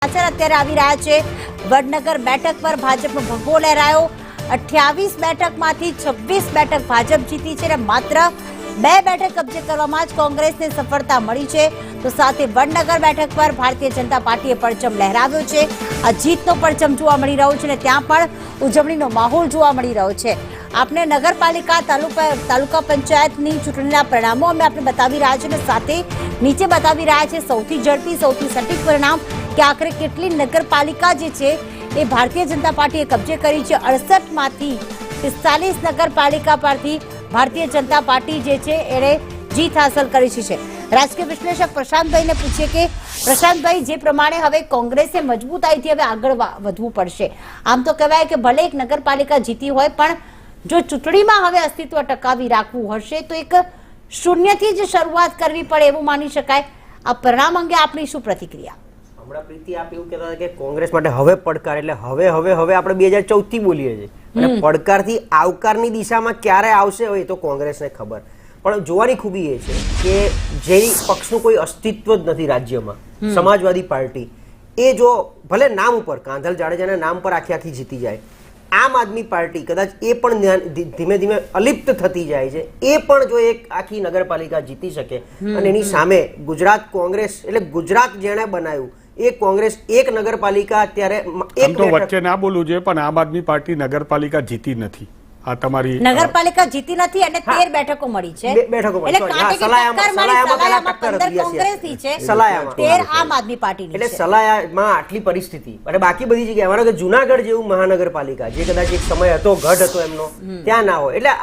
સમાચાર અત્યારે આવી રહ્યા છે। વડનગર બેઠક પર ભાજપનો ભગવો લહેરાયો। 28 બેઠકમાંથી 26 બેઠક ભાજપ જીતી છે અને માત્ર 2 બેઠક કબજે કરવામાં જ કોંગ્રેસને સફળતા મળી છે। તો સાથે વડનગર બેઠક પર ભારતીય જનતા પાર્ટીએ પરચમ લહેરાવ્યો છે। આ જીતનો પરચમ જોવા મળી રહ્યો છે અને ત્યાં પણ ઉજવણીનો માહોલ જોવા મળી રહ્યો છે। આપને નગરપાલિકા તાલુકા પંચાયતની ચૂંટણીના પરિણામો અમે આપને બતાવી રહ્યા છીએ અને સાથે નીચે બતાવી રહ્યા છે સૌથી ઝડપી સૌથી સટીક પરિણામ કે આખરે કેટલી નગરપાલિકા જે છે એ ભારતીય જનતા પાર્ટીએ કબજે કરી છે। 68 માંથી 45 નગરપાલિકા પરથી ભારતીય જનતા પાર્ટી જે છે એણે જીત હાંસલ કરી છે। રાજકીય વિશ્લેષક પ્રશાંતભાઈને પૂછીએ કે પ્રશાંતભાઈ, જે પ્રમાણે હવે કોંગ્રેસે મજબૂતાઈથી હવે આગળ વધવું પડશે। આમ તો કહેવાય કે ભલે એક નગરપાલિકા જીતી હોય પણ જો ચૂંટણીમાં હવે અસ્તિત્વ ટકાવી રાખવું હશે તો એક શૂન્યથી જ શરૂઆત કરવી પડે એવું માની શકાય। આ પરિણામ અંગે આપની શું પ્રતિક્રિયા? હમણાં પ્રીતિ આપ એવું કહેતા હતા કે કોંગ્રેસ માટે હવે પડકાર એટલે હવે આપણે 2014 થી બોલીએ છીએ અને પડકારથી આવકારની દિશામાં ક્યારે આવશે એ તો કોંગ્રેસને ખબર। પણ જોવાની ખૂબી એ છે કે જે પક્ષનું કોઈ અસ્તિત્વ જ નથી રાજ્યમાં, સમાજવાદી પાર્ટી, એ જો ભલે નામ ઉપર કાંધલ જાડેજાના નામ પર આખી જીતી જાય, આમ આદમી પાર્ટી કદાચ એ પણ ધીમે ધીમે અલિપ્ત થતી જાય છે, એ પણ જો એક આખી નગરપાલિકા જીતી શકે અને એની સામે ગુજરાત કોંગ્રેસ એટલે ગુજરાત જેણે બનાવ્યું એ કોંગ્રેસ એક નગરપાલિકા અત્યારે એક તો વચ્ચે ના બોલવું જોઈએ પણ આમ આદમી પાર્ટી નગરપાલિકા જીતી નથી। આ તમારી નગરપાલિકા જીતી નથી અને 13 બેઠકો મળી છે આમ આદમી પાર્ટીની। એટલે સલાયામાં આટલી પરિસ્થિતિ અને બાકી બધી જગ્યાએ માનો કે જુનાગઢ જેવું મહાનગરપાલિકા જે કદાચ એક સમય હતો, ગઢ હતો એમનો, ત્યાં ના હોય। એટલે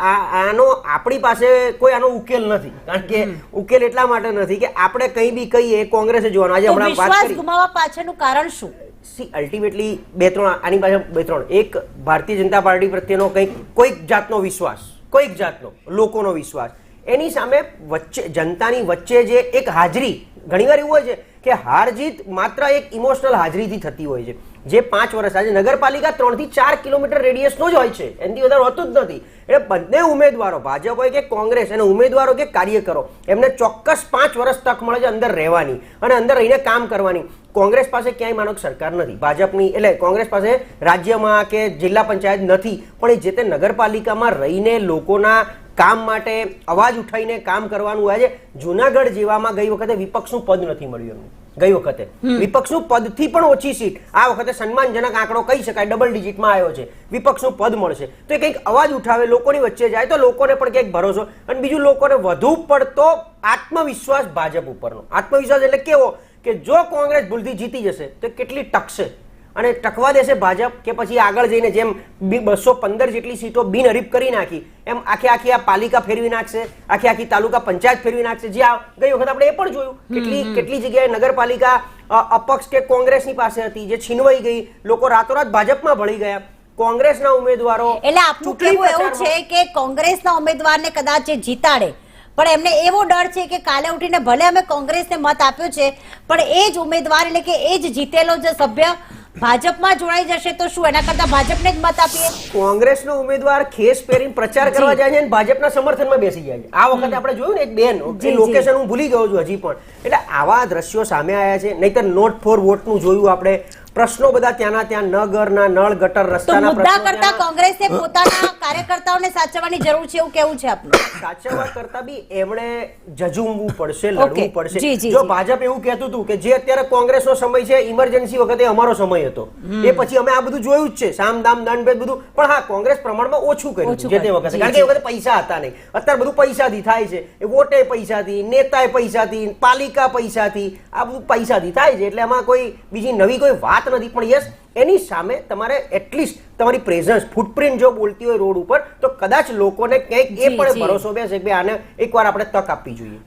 આનો આપણી પાસે કોઈ આનો ઉકેલ નથી, કારણ કે ઉકેલ એટલા માટે નથી કે આપણે કંઈ બી કહીએ કોંગ્રેસે જોવાનું। આજે હમણાં વાત કરી ગુમાવવા પાછળનું કારણ શું? અલ્ટિમેટલી આની પાસે બે ત્રણ, એક ભારતીય જનતા પાર્ટી પ્રત્યેનો કોઈક જાતનો વિશ્વાસ, કોઈક જાતનો લોકોનો વિશ્વાસ, એની સામે વચ્ચે જનતાની વચ્ચે જે એક હાજરી, ઘણીવાર એવું હોય છે કે હાર જીત માત્ર એક ઇમોશનલ હાજરીથી થતી હોય છે। જે 5 વર્ષ આજે નગરપાલિકા 3 થી 4 કિલોમીટર રેડિયસનો જ હોય છે, એનાથી વધારે હોતું જ નથી। એટલે બંને ઉમેદવારો, ભાજપ હોય કે કોંગ્રેસ, અને ઉમેદવારો કે કાર્યકરો, એમને ચોક્કસ 5 વર્ષ તક મળે છે અંદર રહેવાની અને અંદર રહીને કામ કરવાની। કોંગ્રેસ પાસે ક્યાંય માનો સરકાર નથી, ભાજપની એટલે કોંગ્રેસ પાસે રાજ્યમાં કે જિલ્લા પંચાયત નથી, પણ એ જે તે નગરપાલિકામાં રહીને લોકોના કામ માટે અવાજ ઉઠાઈને કામ કરવાનું હોય છે। જુનાગઢ જેવામાં ગઈ વખતે વિપક્ષનું પદ નથી મળ્યું એમને, ગઈ વખતે વિપક્ષનું પદથી પણ ઓછી સીટ, આ વખતે સન્માનજનક આંકડો કહી શકાય, ડબલ ડિજિટમાં આવ્યો છે, વિપક્ષનું પદ મળશે તો એ કંઈક અવાજ ઉઠાવે, લોકોની વચ્ચે જાય તો લોકોને પણ કંઈક ભરોસો, અને બીજું લોકોને વધુ પડતો આત્મવિશ્વાસ ભાજપ ઉપરનો। આત્મવિશ્વાસ એટલે કેવો કે જો કોંગ્રેસ ભૂલથી જીતી જશે તો કેટલી ટકશે અને ટકવા દેશે ભાજપ, કે પછી આગળ જઈને જેમ 215 જેટલી સીટો બિનહરીફ કરી નાખી એમ આખી આ પાલિકા ફેરવી નાખશે, આખી તાલુકા પંચાયત ફેરવી નાખશે। જે ગઈ વખત આપણે એ પણ જોયું કેટલી જગ્યાએ નગરપાલિકા અપક્ષ કે કોંગ્રેસની પાસે હતી જે છીનવાઈ ગઈ, લોકો રાતોરાત ભાજપમાં ભળી ગયા। કોંગ્રેસના ઉમેદવારો એટલે આપનું કહેવું એવું છે કે કોંગ્રેસના ઉમેદવારને કદાચ જીતાડે પણ એમને એવો ડર છે કે કાલે ઉઠીને ભલે અમે કોંગ્રેસને મત આપ્યો છે પણ એ જ ઉમેદવાર એટલે કે એ જ જીતેલો જે સભ્ય ભાજપમાં જોડાઈ જશે તો શું એના કરતા ભાજપને જ મત આપીએ? કોંગ્રેસનો ઉમેદવાર ખેસ પહેરીને પ્રચાર કરવા જાય છે અને ભાજપના સમર્થનમાં બેસી જાય છે। આ વખતે આપણે જોયું ને એક બેન, એ લોકેશન હું ભૂલી ગયો છું હજી પણ। એટલે આવા દ્રશ્યો સામે આવ્યા છે, નહીતર નોટ ફોર વોટનું જોયું આપણે, પ્રશ્નો બધા ત્યાંના ત્યાં, નગરના નળ ગટર રસ્તાના મુદ્દા કરતા કોંગ્રેસે પોતાના કાર્યકર્તાઓને સાચવવાની જરૂર છે એવું કેવું છે આપનું? સાચવવા કરતા બી એમણે જજુમવું પડશે, લડવું પડશે। જો ભાજપ એવું કહેતું હતું કે જે અત્યારે કોંગ્રેસનો સમય છે, ઇમરજન્સી વખતે અમારો સમય હતો, એ પછી અમે આ બધું જોયું જ છે, સામ દામ દંડ ભેદ બધું, પણ હા કોંગ્રેસ પ્રમાણમાં ઓછું કર્યું જે તે વખતે, કારણ કે એ વખતે પૈસા હતા નહીં, અત્યારે બધું પૈસાથી થાય છે, એ વોટે પૈસાથી, નેતાએ પૈસાથી, પાલિકા પૈસાથી, આ બધું પૈસાથી થાય છે। એટલે એમાં કોઈ બીજી નવી કોઈ વાત નથી, પણ યસ એની સામે તમારે એટલીસ્ટ તમારી પ્રેઝન્સ, ફૂટપ્રિન્ટ જો બોલતી હોય રોડ ઉપર તો કદાચ લોકોને ક્યાંક એ પણ ભરોસો બેસે કે આને એકવાર આપણે તક આપવી જોઈએ।